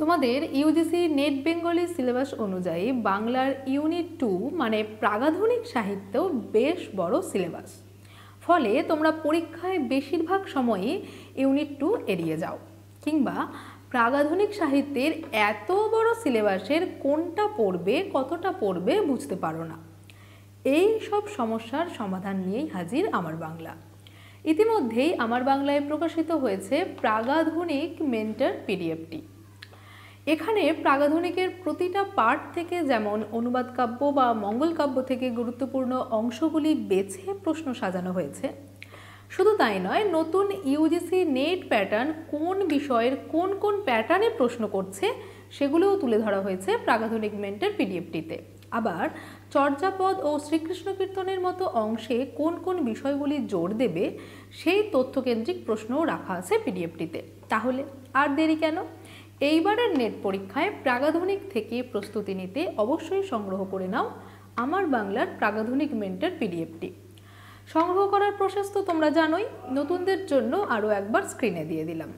তোমাদের UGC net Bengali syllabus অনুযায়ী বাংলার ইউনিট 2 মানে প্রাগাধুনিক সাহিত্যেও বেশ বড় সিলেবাস। ফলে তোমরা পরীক্ষায় বেশিরভাগ সময়ই ইউনিট 2 এড়িয়ে যাও, কিংবা প্রাগাধুনিক সাহিত্যের এত বড় সিলেবাসের কোনটা পড়বে কতটা পড়বে বুঝতে পারো না। এই সব সমস্যার সমাধান নিয়েই হাজির আমার বাংলা। ইতিমধ্যেই আমার বাংলায় প্রকাশিত হয়েছে প্রাগাধুনিক মেন্টর পিডিএফটি। এখানে প্রাগাধুনিকের প্রতিটা পার্ট থেকে, যেমন অনুবাদ কাব্য বা মঙ্গল কাব্য থেকে গুরুত্বপূর্ণ অংশগুলি বেছে প্রশ্ন সাজানো হয়েছে। শুধু তাই নয়, নতুন ইউজিসি নেট প্যাটার্ন কোন বিষয়ের কোন কোন প্যাটার্নে প্রশ্ন করছে সেগুলোও তুলে ধরা হয়েছে প্রাগাধুনিক মেন্টর পিডিএফটিতে। আবার চর্যাপদ ও শ্রীকৃষ্ণ কীর্তনের মতো অংশে কোন কোন বিষয়গুলি জোর দেবে সেই তথ্যকেন্দ্রিক প্রশ্নও রাখা আছে পিডিএফটিতে। তাহলে আর দেরি কেন? এইবারের নেট পরীক্ষায় প্রাগাধুনিক থেকে প্রস্তুতি নিতে অবশ্যই সংগ্রহ করে নাও আমার বাংলার প্রাগাধুনিক মেন্টর পিডিএফটি। সংগ্রহ করার প্রসেস তো তোমরা জানোই, নতুনদের জন্য আরও একবার স্ক্রিনে দিয়ে দিলাম।